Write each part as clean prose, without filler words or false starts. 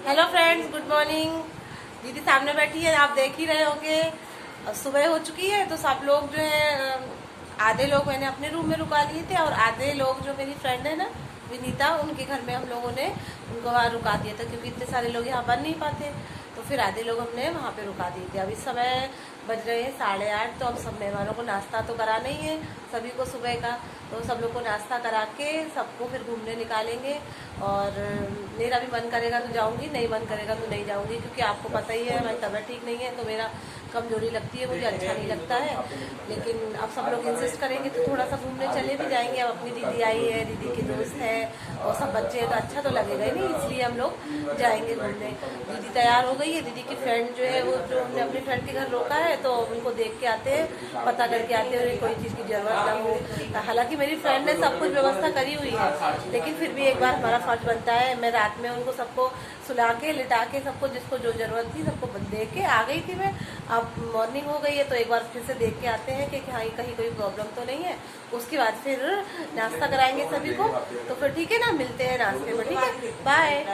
Hello friends, good morning. दीदी सामने बैठी है, आप देख ही रहे होंगे। अब सुबह हो चुकी है तो सब लोग जो है, आधे लोग मैंने अपने रूम में रुका लिए थे और आधे लोग जो मेरी फ्रेंड है ना विनीता, उनके घर में हम लोगों ने उनको वहाँ रुका दिया था, क्योंकि इतने सारे लोग यहाँ बन नहीं पाते। तो फिर आधे लोग हमने वहाँ पे रुका दिए थे। अब इस समय बज रहे हैं 8:30। तो अब सब मेहमानों को नाश्ता तो कराना ही है, सभी को सुबह का। तो सब लोग को नाश्ता करा के सबको फिर घूमने निकालेंगे। और मेरा भी मन करेगा तो जाऊंगी, नहीं मन करेगा तो नहीं जाऊंगी, क्योंकि आपको पता ही है हमारी तबीयत ठीक नहीं है, तो मेरा कमजोरी लगती है, मुझे अच्छा नहीं लगता है। लेकिन अब सब लोग इंसिस्ट करेंगे तो थोड़ा सा घूमने चले भी जाएंगे। अब अपनी दीदी आई है, दीदी की दोस्त है और सब बच्चे हैं, तो अच्छा तो लगेगा ही नहीं, इसलिए हम लोग जाएंगे घूमने। दीदी तैयार हो गई है। दीदी की फ्रेंड जो है, वो जो हमने अपनी फ्रेंड के घर रोका है, तो उनको देख के आते हैं, पता करके आते हैं, कोई चीज़ की जरूरत ना हो। हालांकि मेरी फ्रेंड ने सब कुछ व्यवस्था करी हुई है, लेकिन फिर भी एक बार हमारा फर्ज बनता है। मैं रात में उनको सबको सुला के लिटा के सबको जिसको जो जरूरत थी सबको दे के आ गई थी मैं। अब मॉर्निंग हो गई है तो एक बार फिर से देख के आते हैं कि हाँ कहीं कोई प्रॉब्लम तो नहीं है। उसके बाद फिर नाश्ता कराएंगे सभी को। तो फिर ठीक है ना, मिलते हैं नाश्ते में, ठीक है, बाय।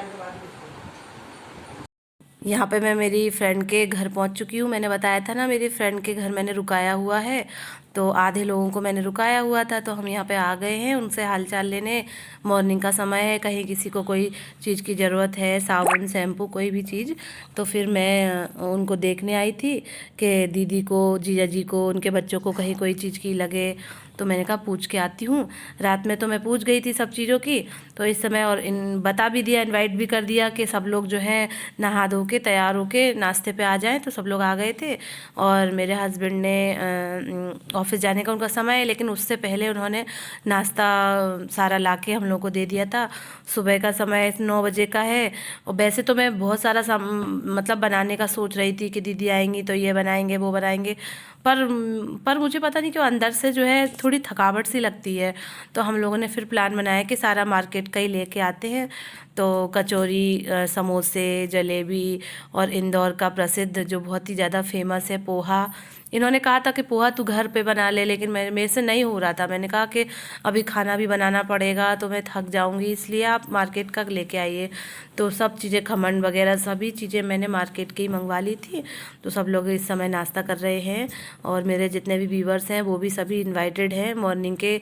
यहाँ पे मैं मेरी फ्रेंड के घर पहुँच चुकी हूँ। मैंने बताया था ना, मेरी फ्रेंड के घर मैंने रुकाया हुआ है। तो आधे लोगों को मैंने रुकाया हुआ था, तो हम यहाँ पे आ गए हैं उनसे हालचाल लेने। मॉर्निंग का समय है, कहीं किसी को कोई चीज़ की ज़रूरत है, साबुन शैम्पू कोई भी चीज़, तो फिर मैं उनको देखने आई थी कि दीदी को, जीजा जी को, उनके बच्चों को कहीं कोई चीज़ की लगे। तो मैंने कहा पूछ के आती हूँ। रात में तो मैं पूछ गई थी सब चीज़ों की। तो इस समय और इन बता भी दिया, इनवाइट भी कर दिया कि सब लोग जो हैं नहा धो के तैयार होके नाश्ते पे आ जाएं। तो सब लोग आ गए थे। और मेरे हस्बैंड ने ऑफिस जाने का उनका समय है, लेकिन उससे पहले उन्होंने नाश्ता सारा ला के हम लोग को दे दिया था। सुबह का समय 9 बजे का है। और वैसे तो मैं बहुत सारा मतलब बनाने का सोच रही थी कि दीदी आएंगी तो ये बनाएंगे वो बनाएंगे, पर मुझे पता नहीं क्यों अंदर से जो है थोड़ी थकावट सी लगती है। तो हम लोगों ने फिर प्लान बनाया कि सारा मार्केट का ही लेके आते हैं। तो कचौरी, समोसे, जलेबी और इंदौर का प्रसिद्ध जो बहुत ही ज़्यादा फेमस है पोहा। इन्होंने कहा था कि पोहा तू घर पे बना ले, लेकिन मेरे से नहीं हो रहा था। मैंने कहा कि अभी खाना भी बनाना पड़ेगा तो मैं थक जाऊंगी, इसलिए आप मार्केट का लेके आइए। तो सब चीज़ें, खमन वगैरह सभी चीज़ें मैंने मार्केट की ही मंगवा ली थी। तो सब लोग इस समय नाश्ता कर रहे हैं। और मेरे जितने भी व्यूवर्स हैं वो भी सभी इनवाइटेड हैं मॉर्निंग के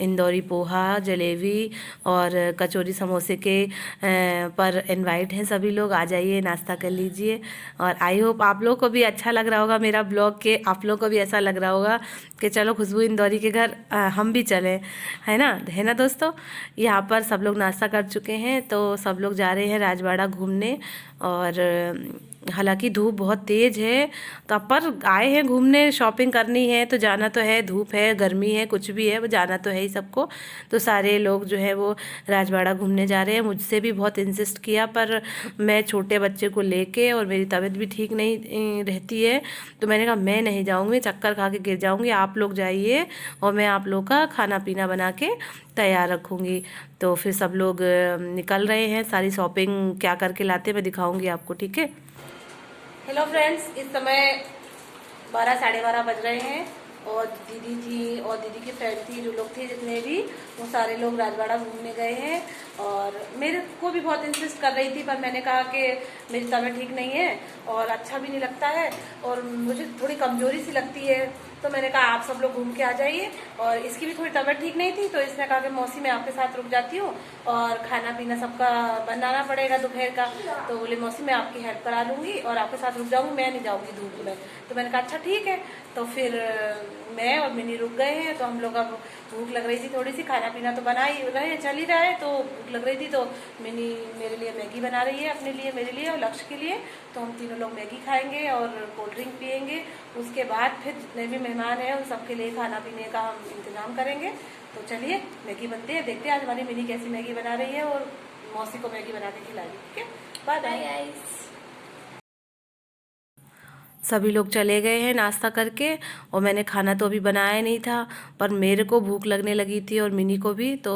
इंदौरी पोहा, जलेबी और कचौरी समोसे के पर इनवाइट हैं सभी लोग। आ जाइए, नाश्ता कर लीजिए। और आई होप आप लोग को भी अच्छा लग रहा होगा मेरा ब्लॉग, के आप लोग को भी ऐसा लग रहा होगा कि चलो खुशबू इंदौरी के घर हम भी चलें, है ना दोस्तों। यहाँ पर सब लोग नाश्ता कर चुके हैं, तो सब लोग जा रहे हैं राजवाड़ा घूमने। और हालांकि धूप बहुत तेज़ है, तो पर आए हैं घूमने, शॉपिंग करनी है तो जाना तो है। धूप है, गर्मी है, कुछ भी है, वो जाना तो है ही सबको। तो सारे लोग जो है वो राजवाड़ा घूमने जा रहे हैं। मुझसे भी बहुत इंसिस्ट किया, पर मैं छोटे बच्चे को लेके और मेरी तबीयत भी ठीक नहीं रहती है, तो मैंने कहा मैं नहीं जाऊँगी, चक्कर खा के गिर जाऊँगी। आप लोग जाइए और मैं आप लोग का खाना पीना बना के तैयार रखूँगी। तो फिर सब लोग निकल रहे हैं। सारी शॉपिंग क्या करके लाते मैं दिखाऊँगी आपको, ठीक है। हेलो फ्रेंड्स, इस समय 12, 12:30 बज रहे हैं। और दीदी थी और दीदी की फ्रेंड थी, जो लोग थे जितने भी, वो सारे लोग राजवाड़ा घूमने गए हैं। और मेरे को भी बहुत इंसिस्ट कर रही थी, पर मैंने कहा कि मेरी तबीयत ठीक नहीं है और अच्छा भी नहीं लगता है और मुझे थोड़ी कमजोरी सी लगती है। तो मैंने कहा आप सब लोग घूम के आ जाइए। और इसकी भी थोड़ी तबीयत ठीक नहीं थी, तो इसने कहा कि मौसी मैं आपके साथ रुक जाती हूँ और खाना पीना सबका बनाना पड़ेगा दोपहर का। तो बोले मौसी मैं आपकी हेल्प करा लूँगी और आपके साथ रुक जाऊँगी, मैं नहीं जाऊँगी धूप में। तो मैंने कहा अच्छा ठीक है। तो फिर मैं और मिनी रुक गए हैं। तो हम लोग, अब भूख लग रही थी थोड़ी सी, खाना पीना तो बना ही रहे, चल ही रहा है, तो भूख लग रही थी। तो मिनी मेरे लिए मैगी बना रही है, अपने लिए, मेरे लिए और लक्ष्य के लिए। तो हम तीनों लोग मैगी खाएंगे और कोल्ड ड्रिंक पियेंगे। उसके बाद फिर जितने भी मेहमान हैं उन सबके लिए खाना पीने का हम इंतजाम करेंगे। तो चलिए मैगी बनते हैं, देखते हैं आज हमारी मिनी कैसी मैगी बना रही है और मौसी को मैगी बना के खिलाएगी, ठीक है। Bye bye guys. सभी लोग चले गए हैं नाश्ता करके, और मैंने खाना तो अभी बनाया नहीं था, पर मेरे को भूख लगने लगी थी और मिनी को भी। तो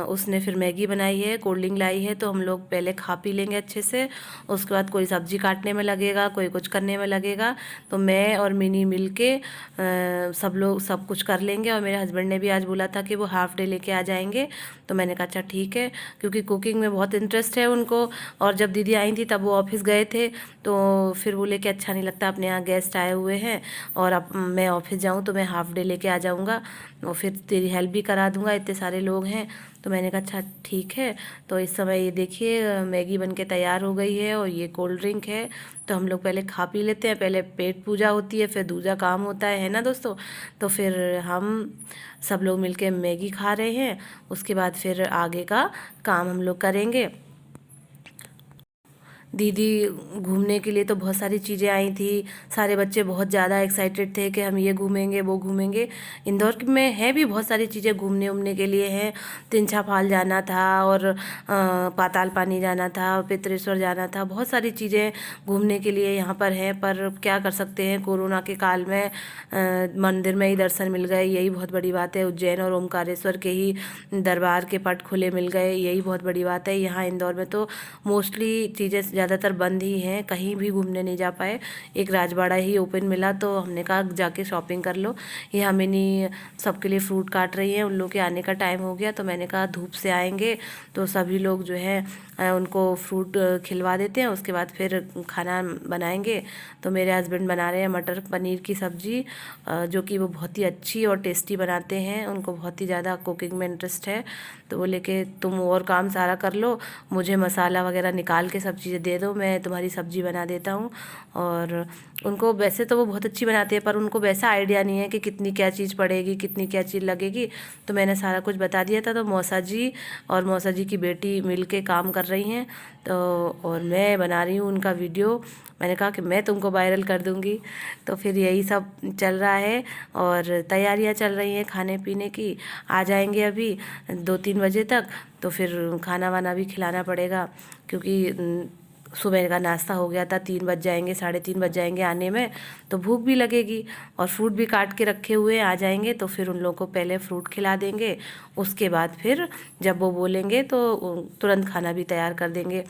उसने फिर मैगी बनाई है, कोल्ड ड्रिंक लाई है, तो हम लोग पहले खा पी लेंगे अच्छे से। उसके बाद कोई सब्जी काटने में लगेगा, कोई कुछ करने में लगेगा। तो मैं और मिनी मिल के सब लोग सब कुछ कर लेंगे। और मेरे हस्बैंड ने भी आज बोला था कि वो हाफ़ डे लेके आ जाएंगे, तो मैंने कहा अच्छा ठीक है, क्योंकि कुकिंग में बहुत इंटरेस्ट है उनको। और जब दीदी आई थी तब वो ऑफिस गए थे, तो फिर बोले कि अच्छा नहीं लगता, अपने यहाँ गेस्ट आए हुए हैं और अब मैं ऑफिस जाऊँ तो मैं हाफ़ डे लेके आ जाऊँगा, और फिर तेरी हेल्प भी करा दूँगा, इतने सारे लोग हैं। तो मैंने कहा अच्छा ठीक है। तो इस समय ये देखिए मैगी बन के तैयार हो गई है और ये कोल्ड ड्रिंक है। तो हम लोग पहले खा पी लेते हैं, पहले पेट पूजा होती है, फिर दूजा काम होता है ना दोस्तों। तो फिर हम सब लोग मिलके मैगी खा रहे हैं, उसके बाद फिर आगे का काम हम लोग करेंगे। दीदी घूमने के लिए तो बहुत सारी चीज़ें आई थी, सारे बच्चे बहुत ज़्यादा एक्साइटेड थे कि हम ये घूमेंगे वो घूमेंगे। इंदौर में है भी बहुत सारी चीज़ें घूमने उमने के लिए हैं। तिनछा फाल जाना था, और पाताल पानी जाना था, पितरेश्वर जाना था, बहुत सारी चीज़ें घूमने के लिए यहाँ पर हैं। पर क्या कर सकते हैं, कोरोना के काल में मंदिर में ही दर्शन मिल गए, यही बहुत बड़ी बात है। उज्जैन और ओमकारेश्वर के ही दरबार के पट खुले मिल गए, यही बहुत बड़ी बात है। यहाँ इंदौर में तो मोस्टली चीज़ें ज़्यादातर बंद ही हैं, कहीं भी घूमने नहीं जा पाए। एक राजवाड़ा ही ओपन मिला, तो हमने कहा जाके शॉपिंग कर लो। यहाँ मिनी सबके लिए फ्रूट काट रही हैं, उन लोग के आने का टाइम हो गया, तो मैंने कहा धूप से आएंगे तो सभी लोग जो है उनको फ्रूट खिलवा देते हैं, उसके बाद फिर खाना बनाएंगे। तो मेरे हस्बैंड बना रहे हैं मटर पनीर की सब्ज़ी, जो कि वो बहुत ही अच्छी और टेस्टी बनाते हैं, उनको बहुत ही ज़्यादा कुकिंग में इंटरेस्ट है। तो वो लेके तुम और काम सारा कर लो, मुझे मसाला वगैरह निकाल के सब चीज़ें दे दो, मैं तुम्हारी सब्ज़ी बना देता हूँ। और उनको वैसे तो वो बहुत अच्छी बनाती है, पर उनको वैसा आइडिया नहीं है कि कितनी क्या चीज़ पड़ेगी, कितनी क्या चीज़ लगेगी। तो मैंने सारा कुछ बता दिया था। तो मौसा जी और मौसा जी की बेटी मिल के काम कर रही हैं, तो और मैं बना रही हूँ उनका वीडियो। मैंने कहा कि मैं तुमको वायरल कर दूँगी। तो फिर यही सब चल रहा है, और तैयारियाँ चल रही हैं खाने पीने की। आ जाएंगे अभी 2-3 बजे तक, तो फिर खाना वाना भी खिलाना पड़ेगा, क्योंकि सुबह का नाश्ता हो गया था। 3 बज जाएंगे, 3:30 बज जाएंगे आने में, तो भूख भी लगेगी। और फ्रूट भी काट के रखे हुए आ जाएंगे, तो फिर उन लोगों को पहले फ्रूट खिला देंगे, उसके बाद फिर जब वो बोलेंगे तो तुरंत खाना भी तैयार कर देंगे।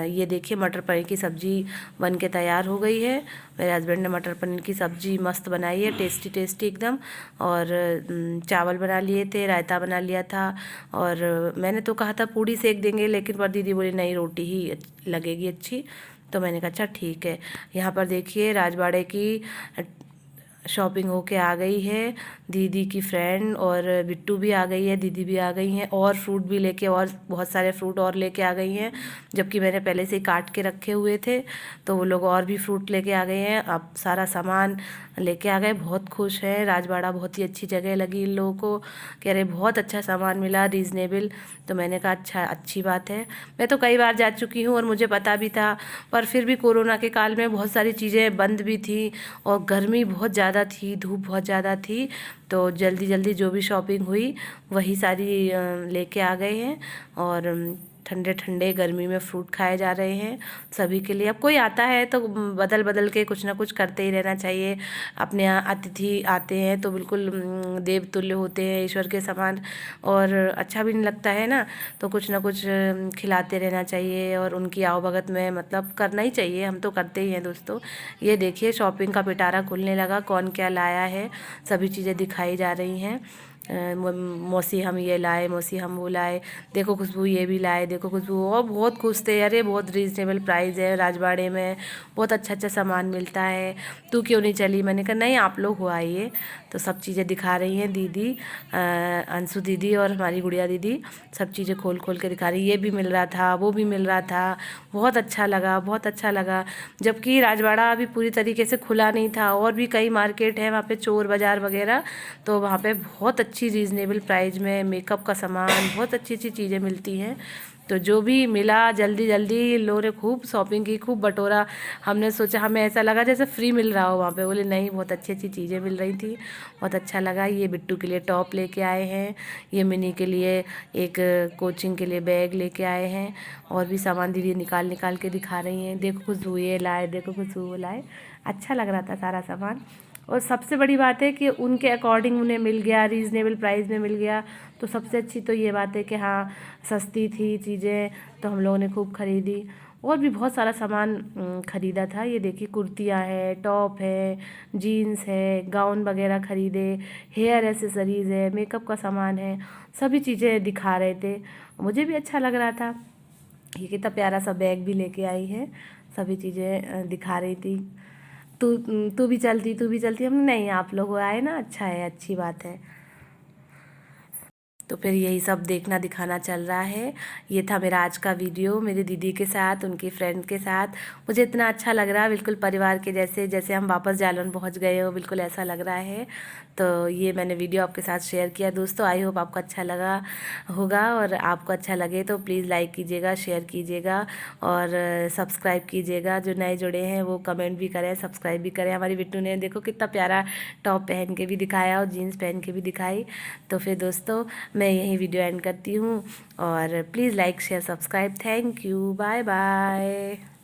ये देखिए मटर पनीर की सब्ज़ी बन के तैयार हो गई है। मेरे हस्बैंड ने मटर पनीर की सब्ज़ी मस्त बनाई है, टेस्टी टेस्टी एकदम। और चावल बना लिए थे, रायता बना लिया था। और मैंने तो कहा था पूड़ी सेक देंगे, लेकिन पर दीदी बोली नहीं, रोटी ही लगेगी अच्छी। तो मैंने कहा अच्छा ठीक है। यहाँ पर देखिए राजवाड़े की शॉपिंग होके आ गई है, दीदी की फ्रेंड और बिट्टू भी आ गई है, दीदी भी आ गई हैं, और फ्रूट भी लेके, और बहुत सारे फ्रूट और लेके आ गई हैं, जबकि मैंने पहले से ही काट के रखे हुए थे। तो वो लोग और भी फ्रूट लेके आ गए हैं, अब सारा सामान लेके आ गए। बहुत खुश हैं, राजवाड़ा बहुत ही अच्छी जगह लगी इन लोगों को, कह रहे बहुत अच्छा सामान मिला, रीज़नेबल। तो मैंने कहा अच्छा, अच्छी बात है। मैं तो कई बार जा चुकी हूँ और मुझे पता भी था, पर फिर भी कोरोना के काल में बहुत सारी चीज़ें बंद भी थी, और गर्मी बहुत ज़्यादा थी, धूप बहुत ज़्यादा थी। तो जल्दी जल्दी जो भी शॉपिंग हुई वही सारी लेके आ गए हैं। और ठंडे ठंडे गर्मी में फ्रूट खाए जा रहे हैं सभी के लिए। अब कोई आता है तो बदल बदल के कुछ ना कुछ करते ही रहना चाहिए। अपने यहाँ अतिथि आते हैं तो बिल्कुल देवतुल्य होते हैं, ईश्वर के समान, और अच्छा भी नहीं लगता है ना। तो कुछ ना कुछ खिलाते रहना चाहिए, और उनकी आवभगत में मतलब करना ही चाहिए, हम तो करते ही हैं दोस्तों। ये देखिए शॉपिंग का पिटारा खुलने लगा, कौन क्या लाया है, सभी चीज़ें दिखाई जा रही हैं। मौसी हम ये लाए, मौसी हम वो लाए, देखो खुशबू ये भी लाए, देखो खुशबू, और बहुत खुश थे, अरे बहुत रीजनेबल प्राइस है राजवाड़े में, बहुत अच्छा अच्छा सामान मिलता है, तू क्यों नहीं चली। मैंने कहा नहीं, आप लोग हो आइए। तो सब चीज़ें दिखा रही हैं दीदी, अंशु दीदी और हमारी गुड़िया दीदी, सब चीज़ें खोल खोल के दिखा रही। ये भी मिल रहा था, वो भी मिल रहा था, बहुत अच्छा लगा, बहुत अच्छा लगा। जबकि राजवाड़ा अभी पूरी तरीके से खुला नहीं था, और भी कई मार्केट है वहाँ पे, चोर बाज़ार वगैरह, तो वहाँ पे बहुत अच्छी रीज़नेबल प्राइस में मेकअप का सामान, बहुत अच्छी अच्छी चीज़ें मिलती हैं। तो जो भी मिला जल्दी जल्दी इन लोगों ने खूब शॉपिंग की, खूब बटोरा। हमने सोचा, हमें ऐसा लगा जैसे फ्री मिल रहा हो वहाँ पे। बोले नहीं, बहुत अच्छी अच्छी चीज़ें मिल रही थी, बहुत अच्छा लगा। ये बिट्टू के लिए टॉप लेके आए हैं, ये मिनी के लिए एक कोचिंग के लिए बैग लेके आए हैं, और भी सामान दीदी निकाल निकाल के दिखा रही हैं। देखो खुशबू ये लाए, देखो खुशबू वो लाए। अच्छा लग रहा था सारा सामान। और सबसे बड़ी बात है कि उनके अकॉर्डिंग उन्हें मिल गया, रीज़नेबल प्राइस में मिल गया। तो सबसे अच्छी तो ये बात है कि हाँ, सस्ती थी चीज़ें, तो हम लोगों ने खूब ख़रीदी। और भी बहुत सारा सामान ख़रीदा था। ये देखिए कुर्तियाँ है, टॉप है, जीन्स है, गाउन वगैरह ख़रीदे, हेयर एसेसरीज़ है, मेकअप का सामान है, सभी चीज़ें दिखा रहे थे। मुझे भी अच्छा लग रहा था। ये कितना प्यारा सा बैग भी लेके आई है, सभी चीज़ें दिखा रही थी। तू तू भी चलती, तू भी चलती। हम नहीं, आप लोग आए ना, अच्छा है, अच्छी बात है। तो फिर यही सब देखना दिखाना चल रहा है। ये था मेरा आज का वीडियो मेरी दीदी के साथ, उनकी फ्रेंड के साथ। मुझे इतना अच्छा लग रहा है, बिल्कुल परिवार के जैसे, जैसे हम वापस जालन पहुंच गए हो, बिल्कुल ऐसा लग रहा है। तो ये मैंने वीडियो आपके साथ शेयर किया दोस्तों। आई होप आपको अच्छा लगा होगा, और आपको अच्छा लगे तो प्लीज़ लाइक कीजिएगा, शेयर कीजिएगा, और सब्सक्राइब कीजिएगा। जो नए जुड़े हैं वो कमेंट भी करें, सब्सक्राइब भी करें। हमारी बिट्टू ने देखो कितना प्यारा टॉप पहन के भी दिखाया और जीन्स पहन के भी दिखाई। तो फिर दोस्तों मैं यही वीडियो एंड करती हूँ, और please like share subscribe. Thank you, bye bye.